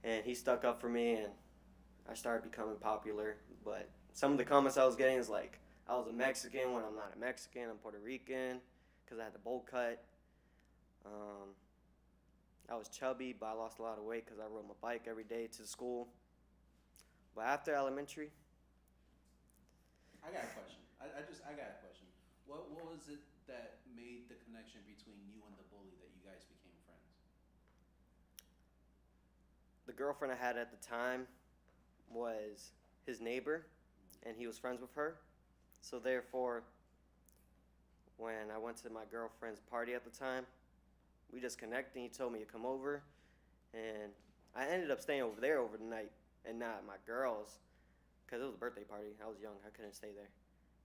and he stuck up for me, and I started becoming popular. But some of the comments I was getting is like I was a Mexican when I'm not a Mexican. I'm Puerto Rican because I had the bowl cut. Um, I was chubby, but I lost a lot of weight because I rode my bike every day to school. But after elementary, I got a question. I got a question. What was it that made the connection between you and the bully that you guys became friends? the girlfriend I had at the time was his neighbor, and he was friends with her. So therefore, when I went to my girlfriend's party at the time, we just connected. He told me to come over, and I ended up staying over there over the night and not at my girl's because it was a birthday party. I was young, I couldn't stay there.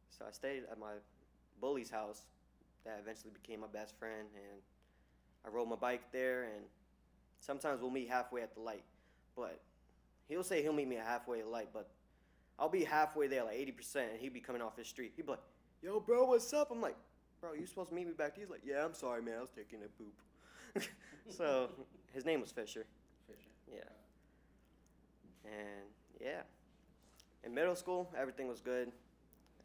So I stayed at my bully's house that eventually became my best friend, and I rode my bike there, and sometimes we'll meet halfway at the light. But he'll say he'll meet me at halfway at the light, but I'll be halfway there, like 80%, and he'd be coming off his street. He'd be like, yo, bro, what's up? I'm like, bro, you supposed to meet me back there? He's like, yeah, I'm sorry, man, I was taking a poop. So his name was Fisher. Fisher. Yeah. And yeah, in middle school, everything was good.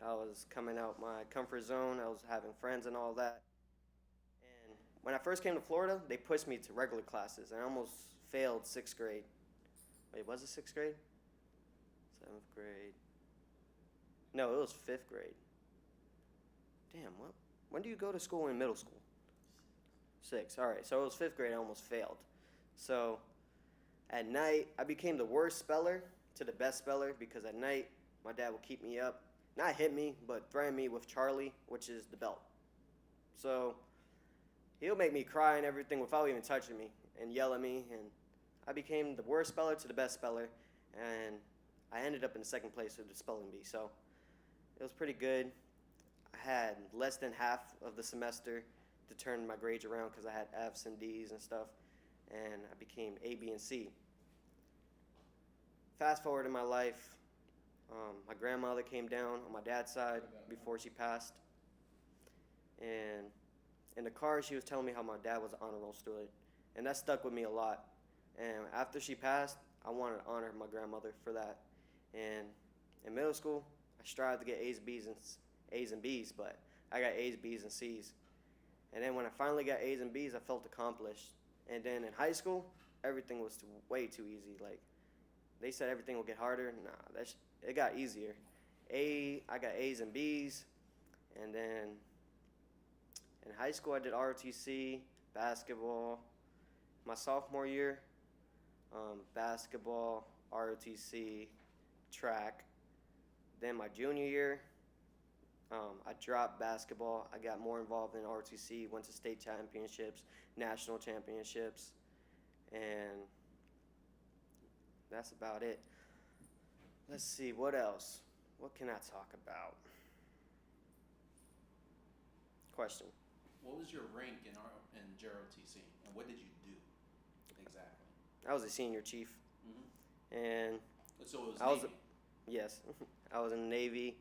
I was coming out my comfort zone. I was having friends and all that. And when I first came to Florida, they pushed me to regular classes, and I almost failed sixth grade. Wait, was it sixth grade? Seventh grade. No, it was fifth grade. Damn, what? When do you go to school in middle school? Six. All right, so it was fifth grade. I almost failed. So at night, I became the worst speller to the best speller because at night, my dad would keep me up. Not hit me, but threaten me with Charlie, which is the belt. So he'll make me cry and everything without even touching me and yell at me. And I became the worst speller to the best speller. And I ended up in second place with the spelling bee. So it was pretty good. I had less than half of the semester to turn my grades around because I had F's and D's and stuff. And I became A, B, and C. Fast forward in my life, my grandmother came down on my dad's side before she passed. And in the car, she was telling me how my dad was an honor roll student. And that stuck with me a lot. And after she passed, I wanted to honor my grandmother for that. And in middle school, I strived to get A's and B's, but I got A's, B's, and C's. And then when I finally got A's and B's, I felt accomplished. And then in high school, everything was way too easy. Like, they said everything would get harder. Nah, it got easier. I got A's and B's. And then in high school, I did ROTC, basketball. My sophomore year, basketball, ROTC, track. Then my junior year, I dropped basketball. I got more involved in ROTC, went to state championships, national championships, and that's about it. Let's see, what else? What can I talk about? Question. What was your rank in JROTC, and what did you do exactly? I was a senior chief, and So it was I was, Navy. yes, I was in the Navy.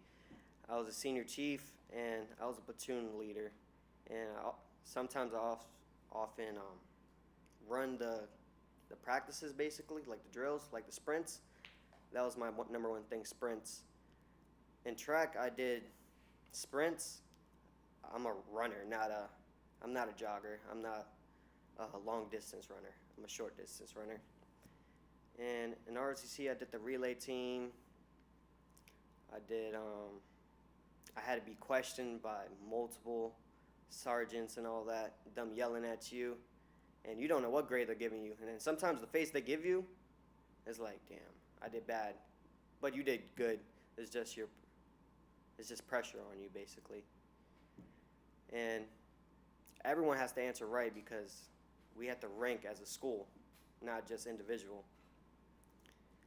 I was a senior chief, and I was a platoon leader. And sometimes I often run the practices, basically, like the drills, like the sprints. That was my number one thing, sprints. In track, I did sprints. I'm a runner, I'm not a jogger. I'm not a long distance runner. I'm a short distance runner. And in ROTC, I did the relay team. I did, I had to be questioned by multiple sergeants and all that, them yelling at you, and you don't know what grade they're giving you. And then sometimes the face they give you is like, damn, I did bad, but you did good. It's just pressure on you, basically. And everyone has to answer right because we have to rank as a school, not just individual.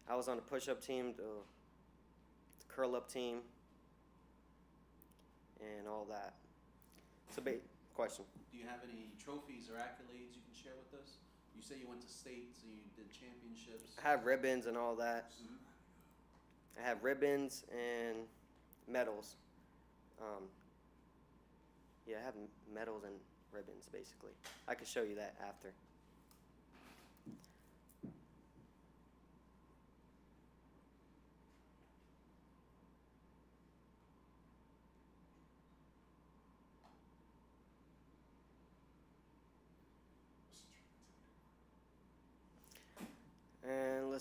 I was on the push-up team, the curl-up team, and all that. So, question. Do you have any trophies or accolades you can share with us? You say you went to states and you did championships. I have ribbons and all that. Mm-hmm. I have ribbons and medals. Yeah, I have medals and ribbons, basically. I can show you that after.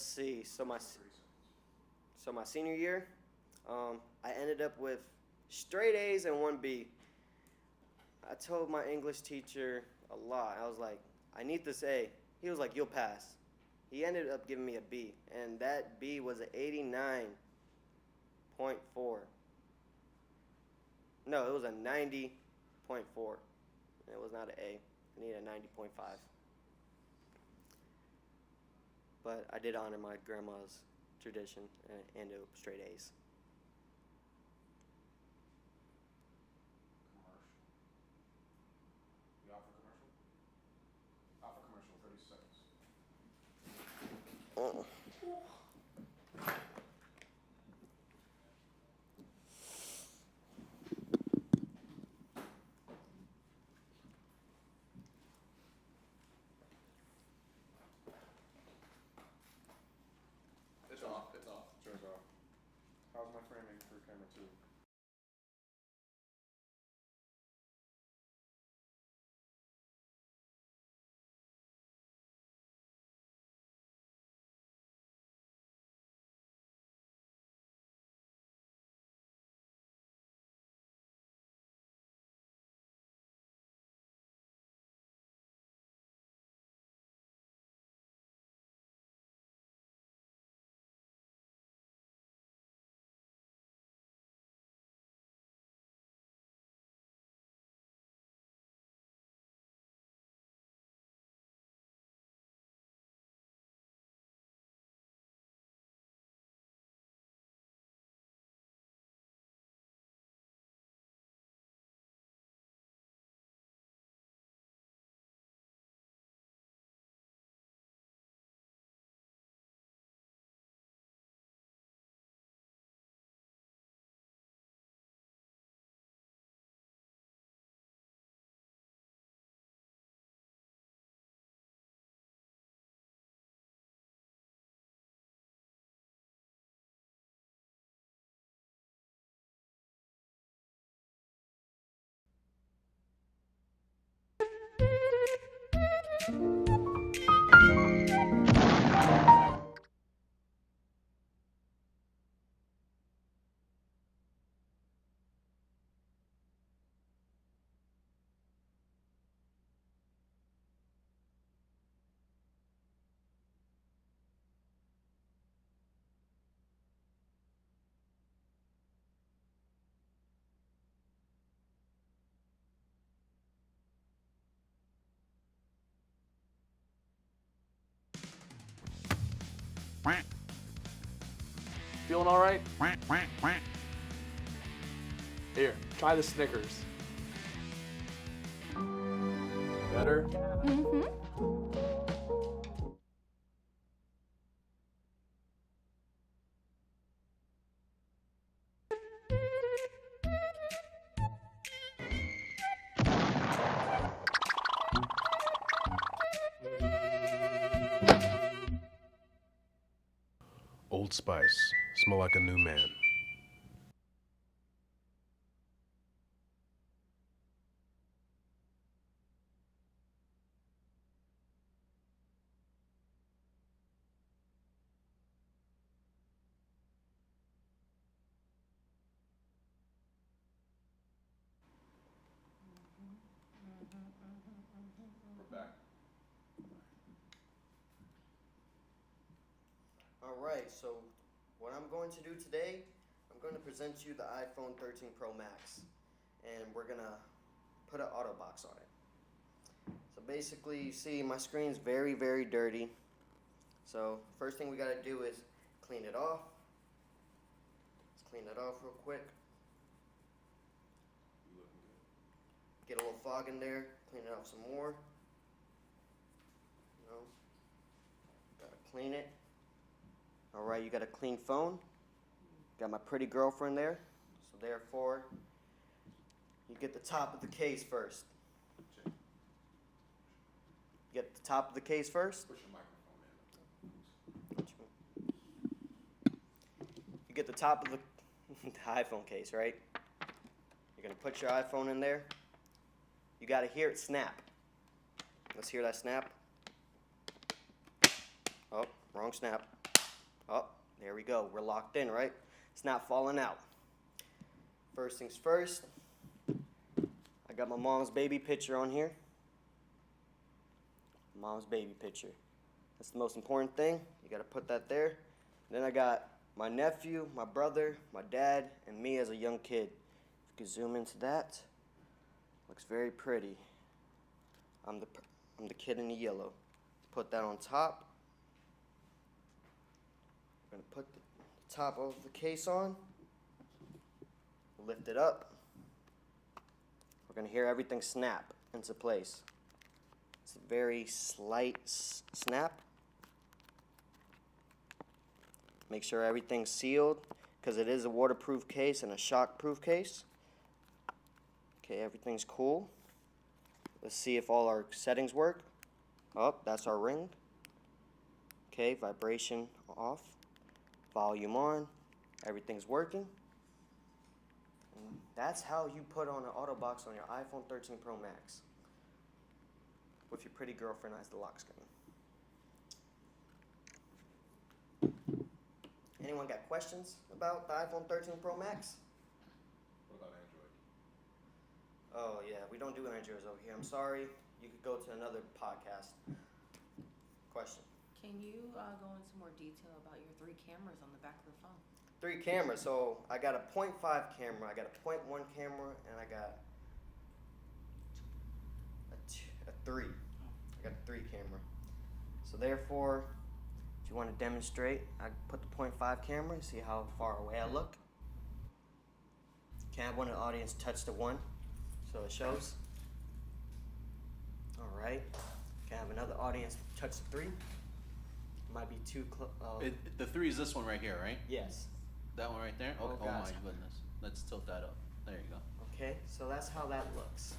let's see. So my senior year, I ended up with straight A's and 1 B. I told my English teacher a lot. I was like, I need this A. He was like, you'll pass. He ended up giving me a B, and that B was an 89.4. No, it was a 90.4. It was not an A. I needed a 90.5. But I did honor my grandma's tradition and ended up straight A's. Commercial. You offer commercial? Offer commercial, 30 seconds. Oh. It's off. It's off. Turns off. How's my framing for camera 2? Feeling all right? Here, try the Snickers. Better? Old Spice. Smell like a new man. We're back. All right, so what I'm going to do today, I'm going to present you the iPhone 13 Pro Max, and we're going to put an auto box on it. So basically, you see my screen's very, very dirty. So first thing we got to do is clean it off. Let's clean it off real quick. You looking good. Get a little fog in there, clean it off some more. You know, gotta clean it. All right, you got a clean phone. Got my pretty girlfriend there. So therefore, you get the top of the case first. Check. You get the top of the case first. Push your microphone in. You get the top of the iPhone case, right? You're gonna put your iPhone in there. You gotta hear it snap. Let's hear that snap. Oh, wrong snap. Oh, there we go. We're locked in, right? It's not falling out. First things first, I got my mom's baby picture on here. Mom's baby picture. That's the most important thing. You gotta put that there. Then I got my nephew, my brother, my dad, and me as a young kid. If you can zoom into that, looks very pretty. I'm the kid in the yellow. Put that on top. We're gonna put the top of the case on. Lift it up. We're gonna hear everything snap into place. It's a very slight snap. Make sure everything's sealed because it is a waterproof case and a shockproof case. Okay, everything's cool. Let's see if all our settings work. Oh, that's our ring. Okay, vibration off, volume on, everything's working. And that's how you put on an auto box on your iPhone 13 Pro Max with your pretty girlfriend as the lock screen. Anyone got questions about the iPhone 13 Pro Max? What about Android? Oh yeah, we don't do Androids over here. I'm sorry. You could go to another podcast. Question. Can you go into more detail about your 3 cameras on the back of the phone? 3 cameras. So I got a 0.5 camera, I got a 0.1 camera, and I got a 3. I got a 3 camera. So therefore, if you want to demonstrate, I put the 0.5 camera, see how far away I look. Can I have one in the audience touch the 1 so it shows? All right. Can I have another audience touch the 3? Might be too close. The 3 is this one right here, right? Yes. That one right there? Oh, my gotcha. goodness. Let's tilt that up. There you go. Okay, so that's how that looks.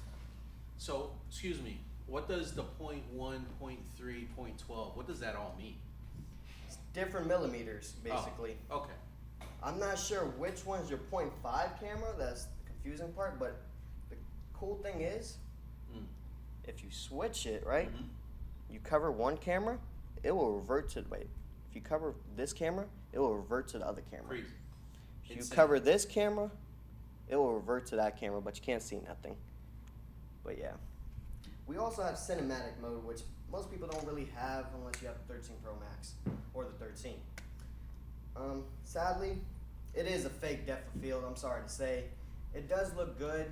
So, excuse me, what does the 0.1, 0.3, 0.12, what does that all mean? It's different millimeters, basically. Oh, okay. I'm not sure which one's your 0.5 camera. That's the confusing part. But the cool thing is, if you switch it, right, you cover one camera, it will revert to, wait, if you cover this camera, it will revert to the other camera. Crazy. If you Insane. cover this camera, it will revert to that camera, but you can't see nothing. But yeah. We also have cinematic mode, which most people don't really have unless you have the 13 Pro Max or the 13. Sadly, it is a fake depth of field, I'm sorry to say. It does look good.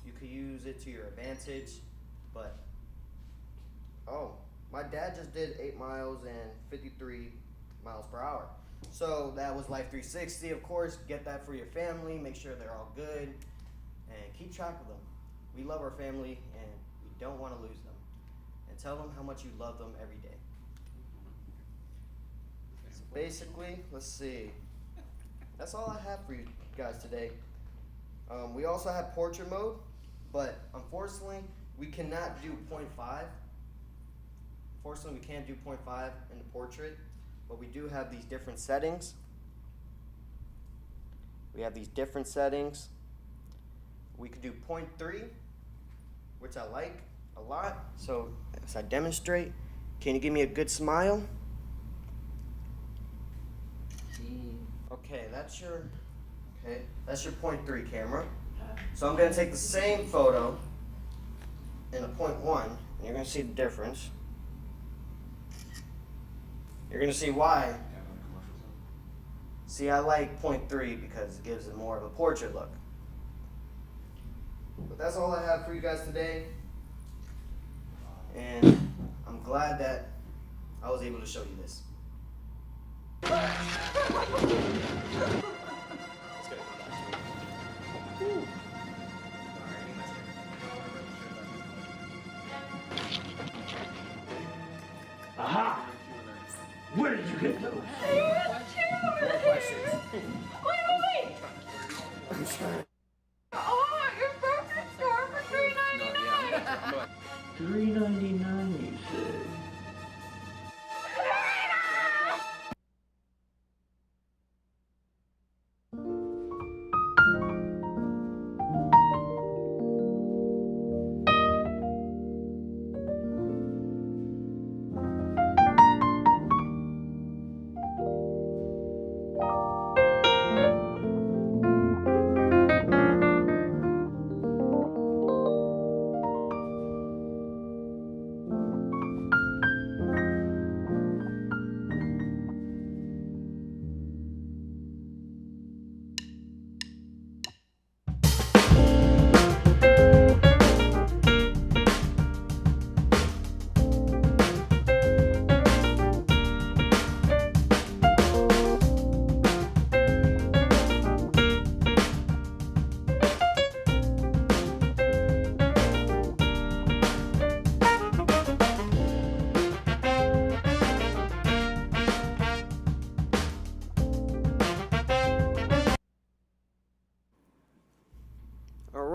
You could use it to your advantage, but oh, my dad just did 8 miles and 53 miles per hour. So that was Life 360, of course. Get that for your family, make sure they're all good, and keep track of them. We love our family, and we don't want to lose them. And tell them how much you love them every day. So basically, let's see. That's all I have for you guys today. We also have portrait mode, but unfortunately, we cannot do 0.5. Unfortunately, we can't do 0.5 in the portrait, but we do have these different settings. We have these different settings. We could do 0.3, which I like a lot. So as I demonstrate, can you give me a good smile? Okay, that's your 0.3 camera. So I'm gonna take the same photo in a 0.1, and you're gonna see the difference. You're gonna see why. See, I like 0.3 because it gives it more of a portrait look. But that's all I have for you guys today. And I'm glad that I was able to show you this. Aha! Where did you get those? Wait! Oh, your perfect store for $3.99. $3.99, you said.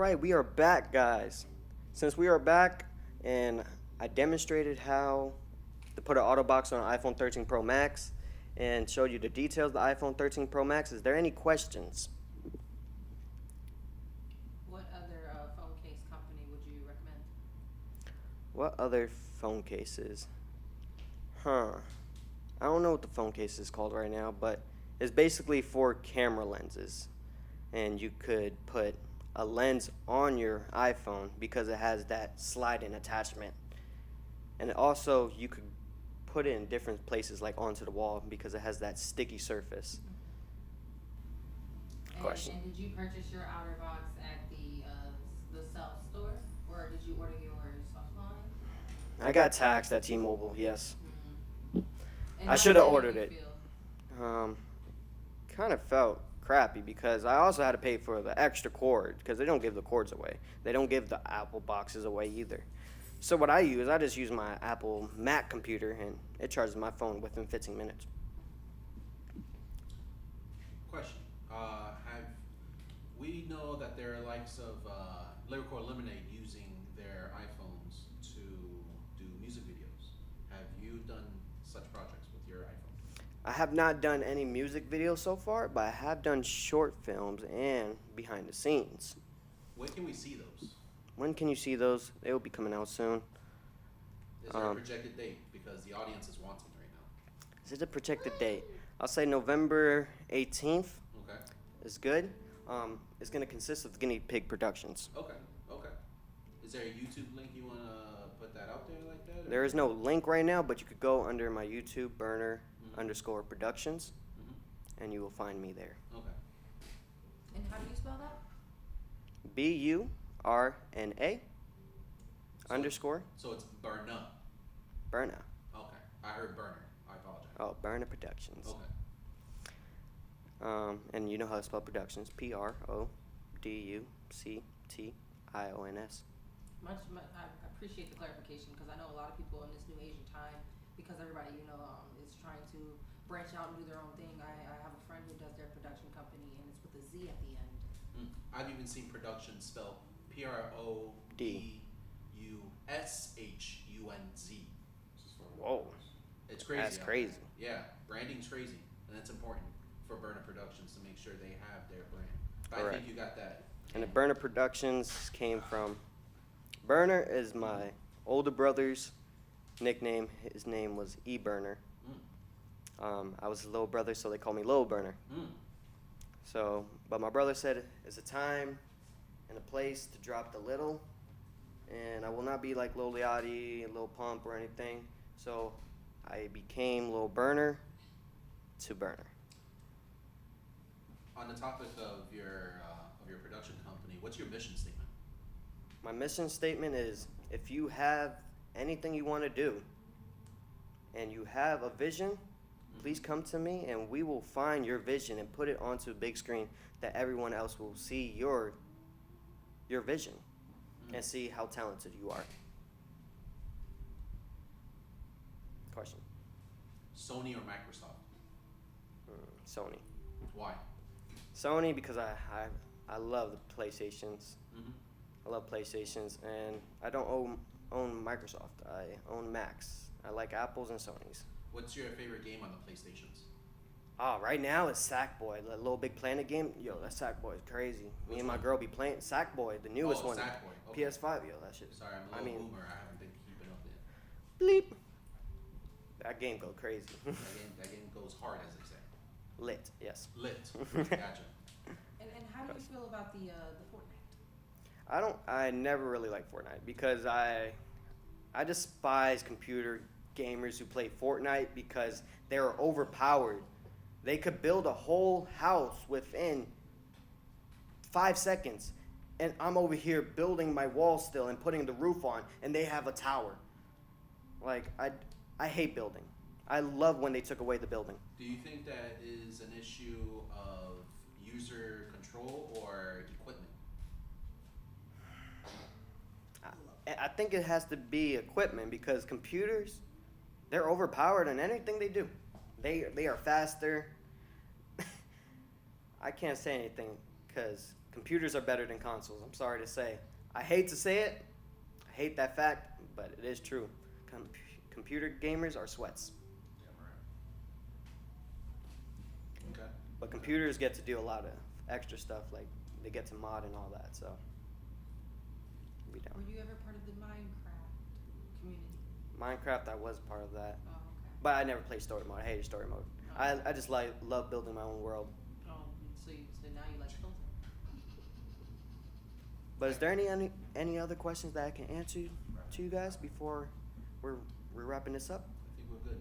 right, we are back, guys. Since we are back, and I demonstrated how to put an auto box on an iPhone 13 Pro Max and showed you the details of the iPhone 13 Pro Max, is there any questions? What other phone case company would you recommend? What other phone cases? I don't know what the phone case is called right now, but it's basically for camera lenses. And you could put a lens on your iPhone because it has that slide-in attachment. And also, you could put it in different places, like onto the wall, because it has that sticky surface. Question. And did you purchase your outer box at the self store, or did you order yours offline? I got taxed at T-Mobile, yes. And I how should have did you ordered it. feel? Kind of felt crappy because I also had to pay for the extra cord because they don't give the cords away. They don't give the Apple boxes away either. So what I just use my Apple Mac computer, and it charges my phone within 15 minutes. Question. We know that there are likes of Lyrical Lemonade using their iPhones to do music videos. Have you done such projects with your iPhone? I have not done any music videos so far, but I have done short films and behind the scenes. When can we see those? When can you see those? They will be coming out soon. Is there a projected date? Because the audience is wanting right now. Is it a projected date? I'll say November 18th Okay. is good. It's going to consist of Guinea Pig Productions. Okay. Is there a YouTube link you want to put that out there like that? Or? There is no link right now, but you could go under my YouTube, Burner_Productions, and you will find me there. Okay. And how do you spell that? BURNA underscore So it's Burna. Burna. Okay. I heard burner. I apologize. Oh, Burna-Productions. Okay. And you know how to spell productions. Productions. I appreciate the clarification because I know a lot of people in this new age of time, because everybody, is trying to branch out and do their own thing. I have a friend who does their production company, and it's with a Z at the end. I've even seen production spelled PRODUSHUNZ. Whoa. It's crazy. That's out crazy. there. Yeah, branding's crazy, and that's important for Burna-Productions to make sure they have their brand. But I Correct. think you got that. And the Burna-Productions came from... Burner is my older brother's nickname. His name was E-Burner. I was his little brother, so they called me Lil Burner. So, but my brother said it's a time and a place to drop the little, and I will not be like Lil Yachty, Lil Pump, or anything. So, I became Lil Burner to Burner. On the topic of your production company, what's your mission statement? My mission statement is, if you have anything you want to do, and you have a vision, please come to me, and we will find your vision and put it onto a big screen that everyone else will see your vision and see how talented you are. Question. Sony or Microsoft? Sony. Why? Sony because I love the PlayStations. Mm-hmm. I love PlayStations, and I don't own Microsoft. I own Macs. I like Apples and Sonys. What's your favorite game on the PlayStations? Right now it's Sackboy, the Little Big Planet game. Yo, that Sackboy is crazy. Me and my girl be playing Sackboy, the newest one. Sackboy. Okay. PS5, yo, that shit. Sorry, I'm a little boomer. I haven't been keeping up yet. Bleep. That game go crazy. That game goes hard, as they say. Lit, yes. Lit. Gotcha. And how do you feel about the Fortnite? I never really liked Fortnite because I despise computer gamers who play Fortnite because they're overpowered. They could build a whole house within 5 seconds, and I'm over here building my wall still and putting the roof on, and they have a tower. Like, I hate building. I love when they took away the building. Do you think that is an issue of user control or equipment? I think it has to be equipment because computers, they're overpowered in anything they do. They are faster. I can't say anything because computers are better than consoles. I'm sorry to say. I hate to say it. I hate that fact, but it is true. Computer gamers are sweats. Damn right. Okay. But computers get to do a lot of extra stuff, like they get to mod and all that. So, be Were down. you ever part of the Minecraft community? Minecraft, I was part of that, Oh, okay. but I never played story mode. I hated story mode. I just love building my own world. Oh, so now you like Filter. But is there any other questions that I can answer to you guys before we're wrapping this up? I think we're good.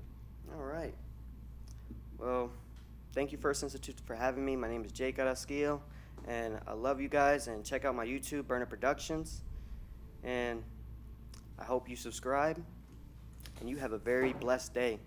All right. Well, thank you F.I.R.S.T Institute for having me. My name is Jake Carrasquillo, and I love you guys. And check out my YouTube, Burna-Productions. And I hope you subscribe. And you have a very blessed day.